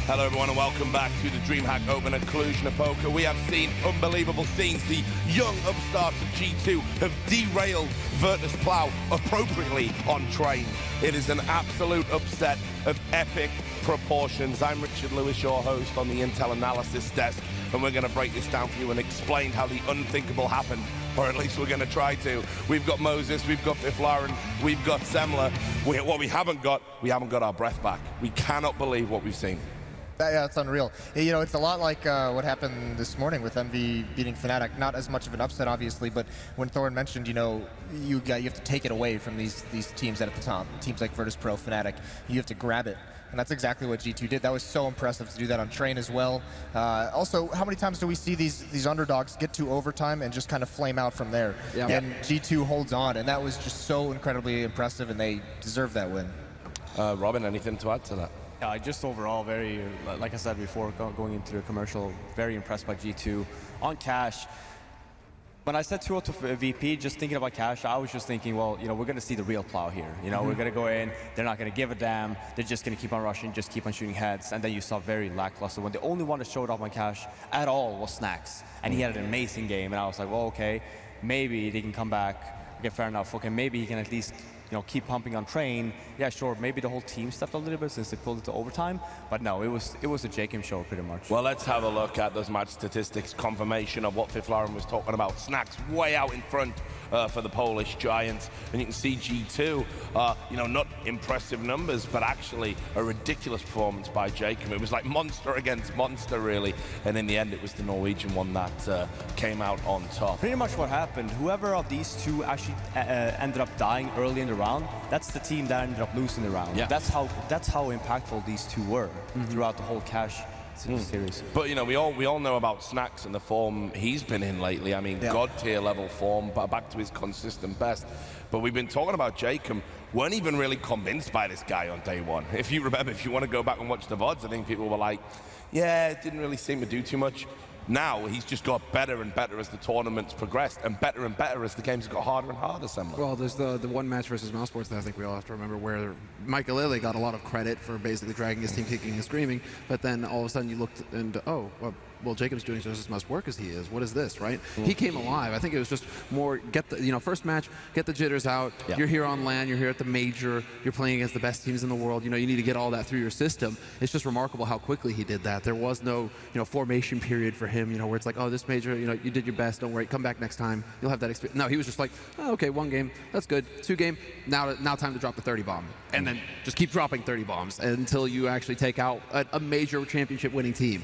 Hello everyone and welcome back to the DreamHack Open at Cluj-Napoca. We have seen unbelievable scenes. The young upstarts of G2 have derailed Virtus.Pro appropriately on train. It is an absolute upset of epic proportions. I'm Richard Lewis, your host on the Intel Analysis Desk, and we're going to break this down for you and explain how the unthinkable happened, or at least we're going to try to. We've got Moses, we've got fnatic, we've got Semler. What we haven't got our breath back. We cannot believe what we've seen. Yeah, it's unreal. You know, it's a lot like what happened this morning with MV beating fnatic. Not as much of an upset, obviously, but when Thorn mentioned, you know, you have to take it away from these teams at the top, teams like Virtus.Pro, fnatic. You have to grab it. And that's exactly what G2 did. That was so impressive to do that on train as well. Also, how many times do we see these underdogs get to overtime and just kind of flame out from there? Yeah. And G2 holds on, and that was just so incredibly impressive, and they deserve that win. Robin, anything to add to that? Yeah, just overall very, like I said before, going into the commercial, very impressed by G2. On Cash, when I said 2-0 to VP, just thinking about Cash, I was just thinking, well, you know, we're going to see the real plow here. You know, we're going to go in, they're not going to give a damn, they're just going to keep on rushing, just keep on shooting heads, and then you saw very lackluster. When the only one that showed up on Cash at all was Snacks, and he had an amazing game, and I was like, well, okay, maybe they can come back. Okay, fair enough. Okay, maybe he can at least, you know, keep pumping on train. Yeah, sure, maybe the whole team stepped a little bit since they pulled it to overtime, but no, it was a Jacob show pretty much. Well, let's have a look at those match statistics, confirmation of what fnatic was talking about. Snacks way out in front for the Polish Giants, and you can see G2, you know, not impressive numbers, but actually a ridiculous performance by Jacob. It was like monster against monster, really, and in the end, it was the Norwegian one that came out on top. Pretty much what happened, whoever of these two actually ended up dying early in the round, that's the team that ended up losing the round. Yeah. That's how impactful these two were throughout the whole Cash series. But you know, we all know about Snacks and the form he's been in lately. I mean, god tier level form, but back to his consistent best. But we've been talking about Jacob. Weren't even really convinced by this guy on day one. If you remember, if you want to go back and watch the VODs, I think people were like, yeah, it didn't really seem to do too much. Now he's just got better and better as the tournament's progressed, and better as the games got harder and harder, Semler. Well, there's the one match versus Mousesports that I think we all have to remember, where Michael Lilly got a lot of credit for basically dragging his team kicking and screaming, but then all of a sudden you looked and, oh, well, Jacob's doing just as much work as he is. What is this, right? He came alive. I think it was just more, first match, get the jitters out. Yeah. You're here on LAN, you're here at the major, you're playing against the best teams in the world. You know, you need to get all that through your system. It's just remarkable how quickly he did that. There was no, formation period for him, where it's like, oh, this major, you did your best, don't worry, come back next time. You'll have that experience. No, he was just like, oh, okay, 1 game, that's good. 2 game, now time to drop the 30 bomb. And then just keep dropping 30 bombs until you actually take out a major championship winning team.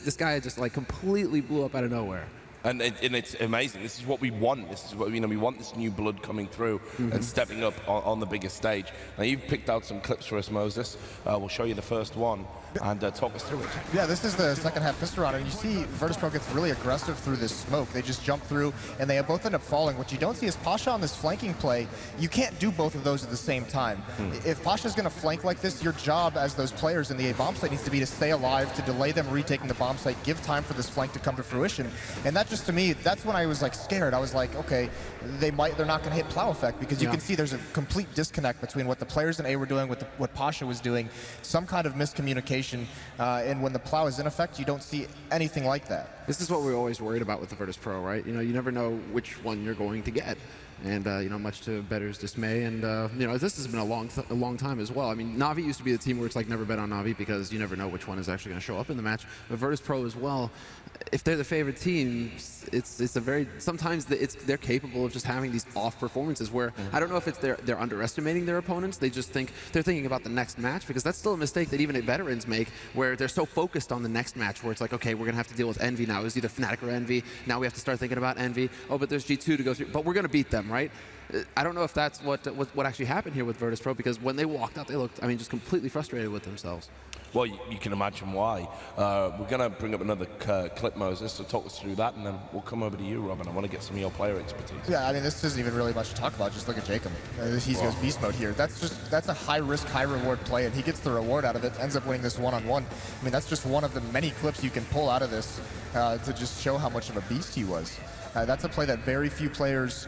This guy just like completely blew up out of nowhere. And it's amazing. This is what we want. This is what we want. This new blood coming through and stepping up on the biggest stage. Now you've picked out some clips for us, Moses. We'll show you the first one and talk us through it. Yeah, this is the second half pistol round, and you see Virtus.Pro gets really aggressive through this smoke. They just jump through, and they both end up falling. What you don't see is Pasha on this flanking play. You can't do both of those at the same time. If Pasha's going to flank like this, your job as those players in the A bomb site needs to be to stay alive, to delay them retaking the bomb site, give time for this flank to come to fruition. And that just, to me, that's when I was like scared. I was like, okay, they're not going to hit plow effect, because you can see there's a complete disconnect between what the players in A were doing with what Pasha was doing, some kind of miscommunication. And when the plow is in effect, you don't see anything like that. This is what we're always worried about with the Virtus.Pro, right? You never know which one you're going to get. And, much to Better's dismay. And, this has been a long time as well. I mean, Na'Vi used to be the team where it's like never bet on Na'Vi, because you never know which one is actually going to show up in the match. But Virtus.Pro as well, if they're the favorite team, sometimes they're capable of just having these off performances where I don't know if it's they're underestimating their opponents. They just think they're thinking about the next match, because that's still a mistake that even veterans make, where they're so focused on the next match, where it's like, okay, we're going to have to deal with Envy now. It was either fnatic or Envy. Now we have to start thinking about Envy. Oh, but there's G2 to go through. But we're going to beat them, right? I don't know if that's what actually happened here with Virtus.Pro, because when they walked out, they looked, just completely frustrated with themselves. Well, you can imagine why. We're going to bring up another clip, Moses, so talk us through that, and then we'll come over to you, Robin. I want to get some of your player expertise. Yeah, this isn't even really much to talk about. Just look at Jacob. He goes beast mode here. That's a high-risk, high-reward play, and he gets the reward out of it, ends up winning this one-on-one. That's just one of the many clips you can pull out of this to just show how much of a beast he was. That's a play that very few players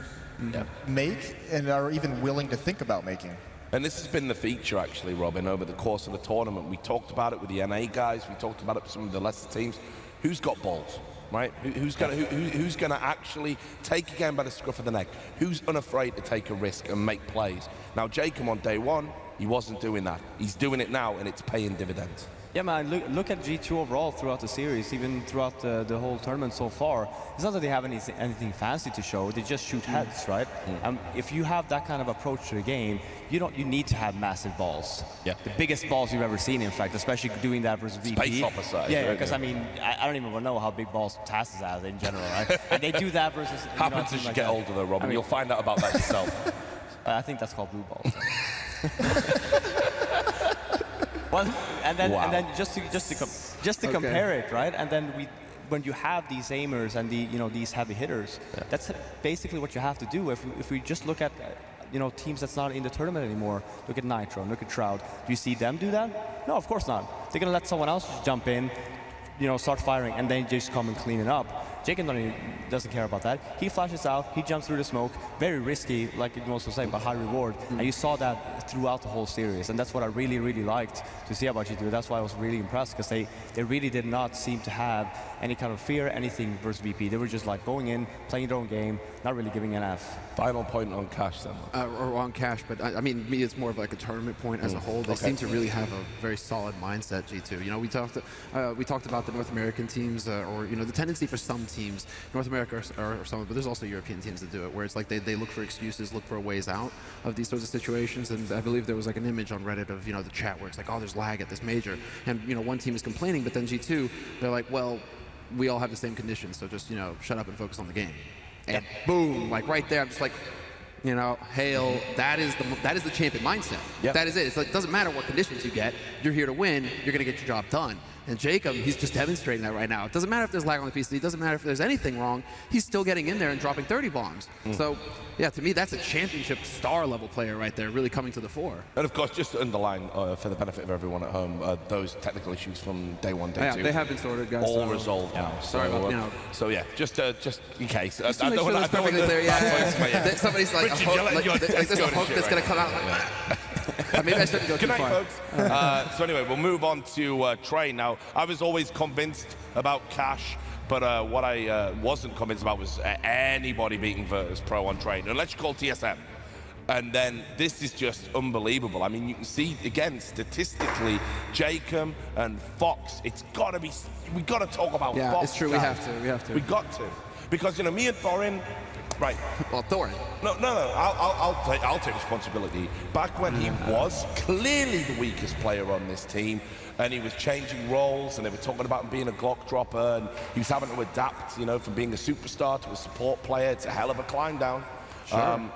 make and are even willing to think about making. And this has been the feature, actually, Robin, over the course of the tournament. We talked about it with the NA guys. We talked about it with some of the lesser teams. Who's got balls, right? Who's gonna actually take a game by the scruff of the neck? Who's unafraid to take a risk and make plays? Now, Jacob on day one, he wasn't doing that. He's doing it now, and it's paying dividends. Yeah, man, look at G2 overall throughout the series, even throughout the whole tournament so far. It's not that they have anything fancy to show, they just shoot heads, right? If you have that kind of approach to the game, you need to have massive balls. Yeah. The biggest balls you've ever seen, in fact, especially doing that versus VP. Space hopper size. Yeah, because I mean, I don't even know how big balls TAS has in general, right? And they do that versus... Happens as you get older, though, Robin. I mean, you'll find out about that yourself. I think that's called blue balls. Well, and then just to compare it, right? And then when you have these aimers and these heavy hitters, that's basically what you have to do. If we just look at teams that's not in the tournament anymore, look at Nitro, look at Shroud. Do you see them do that? No, of course not. They're gonna let someone else just jump in, start firing, and then just come and clean it up. Jacob doesn't care about that. He flashes out, he jumps through the smoke, very risky, like you also say, but high reward. And you saw that throughout the whole series, and that's what I really, really liked to see about G2. That's why I was really impressed, because they really did not seem to have any kind of fear, anything versus VP. They were just like going in, playing their own game, not really giving an F. Final point on Cash, then. Or on Cash, but I mean, me, it's more of like a tournament point as a whole. They seem to really have a very solid mindset, G2. We talked about the North American teams, or the tendency for some teams, North America or some, but there's also European teams that do it, where it's like they look for excuses, look for ways out of these sorts of situations. And I believe there was like an image on Reddit of the chat where it's like, oh, there's lag at this major, and one team is complaining, but then G2, they're like, well, we all have the same conditions, so just shut up and focus on the game. And boom, like right there, I'm just like, hail, that is the champion mindset. Yep. That is it. It's like, it doesn't matter what conditions you get, you're here to win, you're gonna get your job done. And Jacob, he's just demonstrating that right now. It doesn't matter if there's lag on the PC, it doesn't matter if there's anything wrong, he's still getting in there and dropping 30 bombs. So, yeah, to me, that's a championship star level player right there, really coming to the fore. And of course, just to underline, for the benefit of everyone at home, those technical issues from day one, day two. They have been sorted, guys. All resolved now. Sorry about, So yeah, just in case. Just to make sure that's perfectly clear, yeah. Somebody's like, there's a hook that's going to come out. Maybe I shouldn't go too far. Good night, folks. So anyway, we'll move on to Train. Now, I was always convinced about Cash, but what I wasn't convinced about was anybody beating Virtus.Pro on Train, unless you call TSM. And then this is just unbelievable. I mean, you can see, again, statistically, Jacob and Fox, it's got to be, we got to talk about Fox. Yeah, it's true, guys. we have to. We got to. Because, me and Thorin, right. Well, Thorin. No, I'll take responsibility. Back when he was clearly the weakest player on this team, and he was changing roles, and they were talking about him being a Glock dropper, and he was having to adapt, from being a superstar to a support player. It's a hell of a climb down. Sure.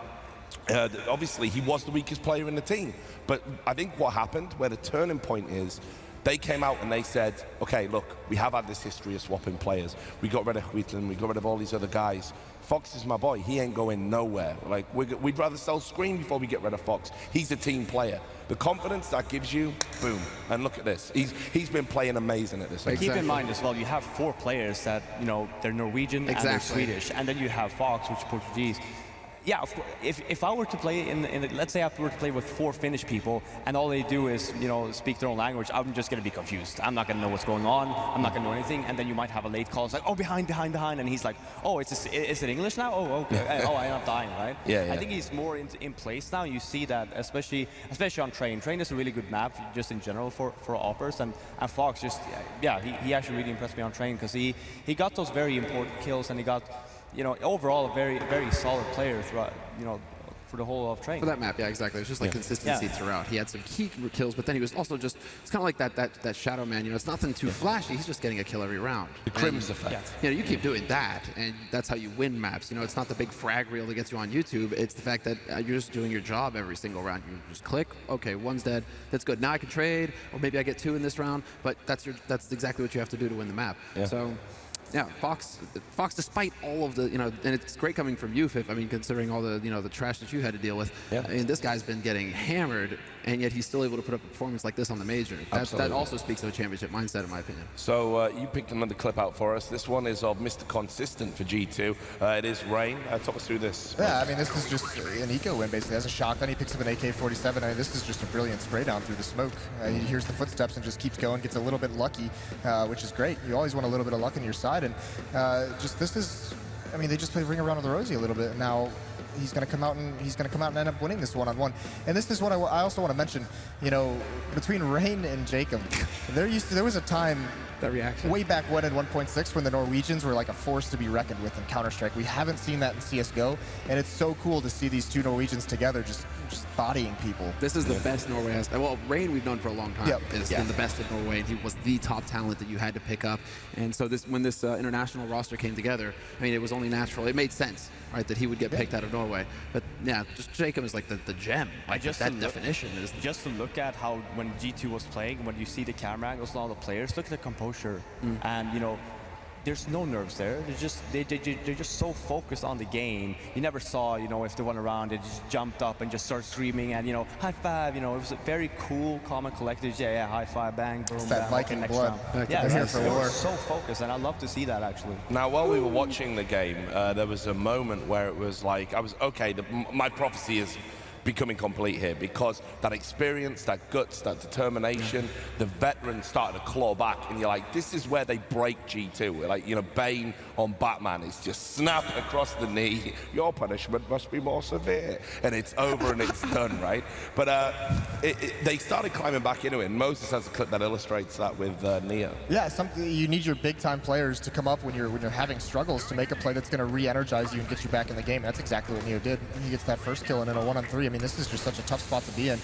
Obviously, he was the weakest player in the team. But I think what happened, where the turning point is, they came out and they said, okay, look, we have had this history of swapping players. We got rid of Wheatland, we got rid of all these other guys. Fox is my boy, he ain't going nowhere. Like, we'd rather sell Scream before we get rid of Fox. He's a team player. The confidence that gives you, boom. And look at this. He's been playing amazing at this. Exactly. Keep in mind as well, you have 4 players that, they're Norwegian and they're Swedish. And then you have Fox, which is Portuguese. Yeah, of course. If I were to play let's say I were to play with 4 Finnish people, and all they do is speak their own language, I'm just going to be confused. I'm not going to know what's going on. I'm not going to know anything. And then you might have a late call. It's like, oh, behind, and he's like, oh, is it English now? Oh, okay. Oh, I'm not dying, right? Yeah. I think he's more in place now. You see that, especially on Train. Train is a really good map just in general for Oppers, and Fox just he actually really impressed me on Train, because he got those very important kills, and he got. Overall a very, very solid player throughout, for the whole of Train. For that map, yeah, exactly. It was just like consistency throughout. He had some key kills, but then he was also just, it's kind of like that Shadow Man, it's nothing too flashy, he's just getting a kill every round. The Crims effect. You keep doing that, and that's how you win maps. It's not the big frag reel that gets you on YouTube, it's the fact that you're just doing your job every single round. You just click, okay, one's dead, that's good. Now I can trade, or maybe I get 2 in this round, but that's exactly what you have to do to win the map. Yeah. So, yeah, Fox, despite all of the, and it's great coming from you, Fif. I mean, considering all the, the trash that you had to deal with. Yeah. I mean, this guy's been getting hammered, and yet he's still able to put up a performance like this on the major. That also speaks to a championship mindset, in my opinion. So you picked another clip out for us. This one is of Mr. Consistent for G2. It is Rain. Talk us through this. Yeah, I mean, this is just an eco win, basically. As a shotgun, he picks up an AK-47. I mean, this is just a brilliant spray down through the smoke. He hears the footsteps and just keeps going, gets a little bit lucky, which is great. You always want a little bit of luck on your side. And just this is, I mean, they just play Ring Around with the Rosie a little bit. Now he's going to come out and end up winning this one-on-one. And this is what I also want to mention. Between Rain and Jacob, there was a time. That reaction. Way back when in 1.6 when the Norwegians were like a force to be reckoned with in Counter-Strike. We haven't seen that in CSGO, and it's so cool to see these two Norwegians together just bodying people. This is the best Norway has. Well, Rain we've known for a long time. Yep. Has been the best in Norway, and he was the top talent that you had to pick up. And so when this international roster came together, I mean, it was only natural. It made sense, right, that he would get picked out of Norway. But yeah, just Jacob is like the gem. Like that definition is. Just to look at how when G2 was playing, when you see the camera angles and all the players, look at the composure, and there's no nerves there. They're just so focused on the game. You never saw, if they went around, they just jumped up and just started screaming and, high five. It was a very cool, calm and collected. Yeah, high five, bang, boom, It's that bang, Viking next blood. round. Yeah, They're here for they war. were so focused, and I love to see that actually. Now, while we were watching the game, there was a moment where it was like, my prophecy is becoming complete here, because that experience, that guts, that determination, the veterans started to claw back, and you're like, this is where they break G2. Like, Bane on Batman is just snap across the knee. Your punishment must be more severe. And it's over and it's done, right? But they started climbing back into it, and Moses has a clip that illustrates that with Neo. Yeah, you need your big-time players to come up when you're having struggles to make a play that's going to re-energize you and get you back in the game. That's exactly what Neo did. He gets that first kill, and in a 1-on-3, I mean, this is just such a tough spot to be in.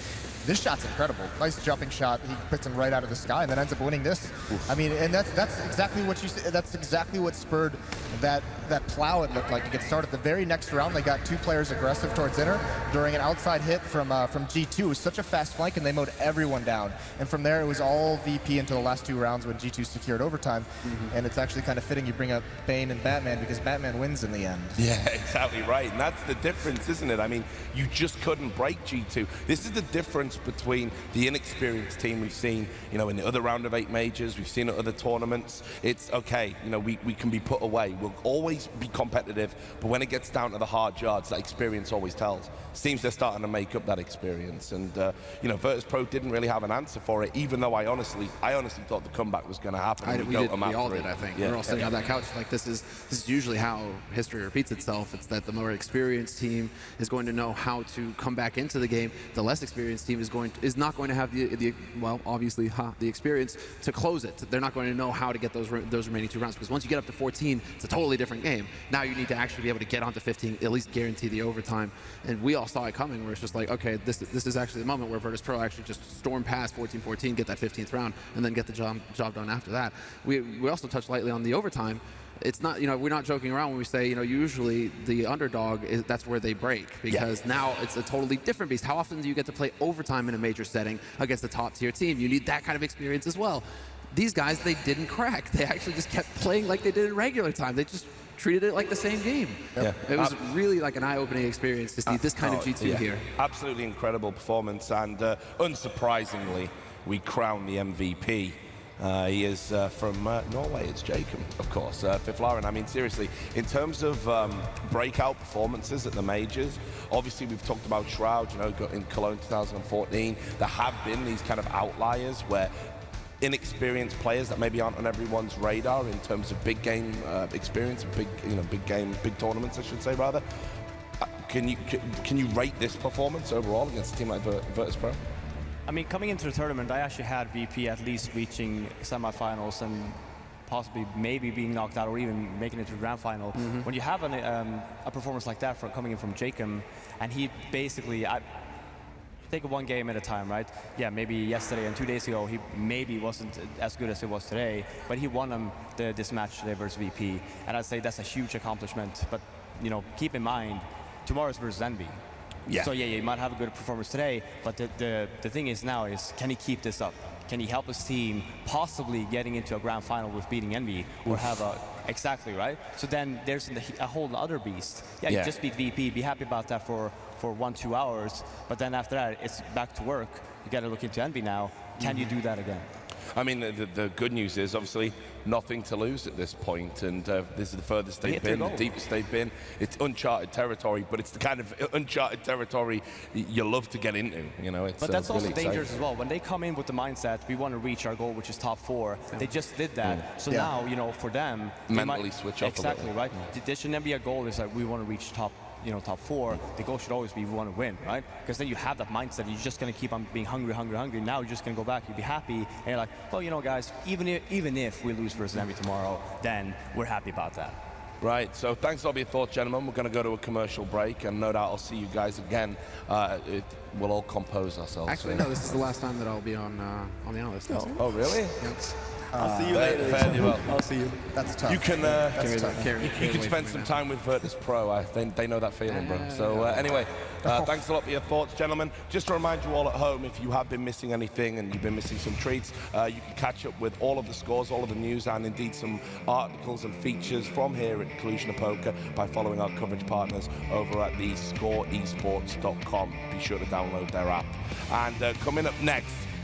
This shot's incredible. Nice jumping shot. He puts him right out of the sky and then ends up winning this. Oof. I mean, and that's exactly what that's exactly what spurred that plow, it looked like, to get started. The very next round, they got two players aggressive towards inner during an outside hit from G2. It was such a fast flank, and they mowed everyone down. And from there, it was all VP until the last two rounds when G2 secured overtime. And it's actually kind of fitting you bring up Bane and Batman, because Batman wins in the end. Yeah, exactly right. And that's the difference, isn't it? I mean, you just couldn't break G2. This is the difference between the inexperienced team we've seen, in the other round of 8 majors, we've seen at other tournaments. It's okay, we can be put away. We'll always be competitive, but when it gets down to the hard yards, that experience always tells. Seems they're starting to make up that experience, and Virtus.Pro didn't really have an answer for it, even though I honestly thought the comeback was going to happen. We all did, I think. Yeah. We're all sitting on that couch like this is usually how history repeats itself. It's that the more experienced team is going to know how to come back into the game. The less experienced team is not going to have the experience to close it. They're not going to know how to get those remaining 2 rounds, because once you get up to 14, it's a totally different game. Now you need to actually be able to get onto 15, at least guarantee the overtime. And we all saw it coming, where it's just like, okay, this is actually the moment where Virtus.Pro actually just storm past 14-14, get that 15th round, and then get the job done after that. We also touched lightly on the overtime. It's not, we're not joking around when we say, usually the underdog, that's where they break, because now it's a totally different beast. How often do you get to play overtime in a major setting against a top-tier team? You need that kind of experience as well. These guys, they didn't crack. They actually just kept playing like they did in regular time. They just treated it like the same game. Yeah. It was really like an eye-opening experience to see this kind of G2 here. Absolutely incredible performance, and unsurprisingly, we crown the MVP. He is from Norway. It's Jacob, of course. Fifth Lauren. I mean, seriously, in terms of breakout performances at the majors, obviously we've talked about Shroud, in Cologne 2014. There have been these kind of outliers where inexperienced players that maybe aren't on everyone's radar in terms of big game experience, big tournaments, I should say, rather. Can you rate this performance overall against a team like Virtus.Pro? I mean, coming into the tournament, I actually had VP at least reaching semifinals and possibly maybe being knocked out or even making it to the grand final. When you have a performance like that coming in from Jacob, and he basically, take it one game at a time, right? Yeah, maybe yesterday and 2 days ago, he maybe wasn't as good as he was today, but he won them this match today versus VP, and I'd say that's a huge accomplishment. But keep in mind, tomorrow's versus Envy. Yeah. So yeah, you might have a good performance today, but the thing is now is, can he keep this up? Can he help his team possibly getting into a grand final with beating Envy, or have a Exactly, right? So then there's a whole other beast. Yeah, you just beat VP, be happy about that for 1-2 hours, but then after that, it's back to work. You got to look into Envy now. Can you do that again? I mean, the good news is obviously nothing to lose at this point, and this is the furthest they've been, the deepest they've been. It's uncharted territory, but it's the kind of uncharted territory you love to get into. You know, it's but that's really also dangerous exciting as well. When they come in with the mindset, we want to reach our goal, which is top 4. They just did that. So now, you know, for them, mentally switch off exactly, a little. right? There should never be a goal. It's like we want to reach top 4. The goal should always be we want to win, right? Because then you have that mindset. You're just going to keep on being hungry. Now you're just going to go back. You'll be happy, and you're like, well, you know, guys, even if we lose versus Envy tomorrow, then we're happy about that. Right, so thanks for all your thoughts, gentlemen. We're going to go to a commercial break, and no doubt I'll see you guys again. We'll all compose ourselves. Actually, no, this is the last time that I'll be on the analyst. Oh, really? Yeah. I'll see you later. Fairly well. I'll see you. That's tough. You can you can wait spend for some me time with Virtus.Pro. They know that feeling, bro. So anyway, thanks a lot for your thoughts, gentlemen. Just to remind you all at home, if you have been missing anything and you've been missing some treats, you can catch up with all of the scores, all of the news, and indeed some articles and features from here at Cluj-Napoca by following our coverage partners over at theScore Esports.com. Be sure to download their app. And coming up next,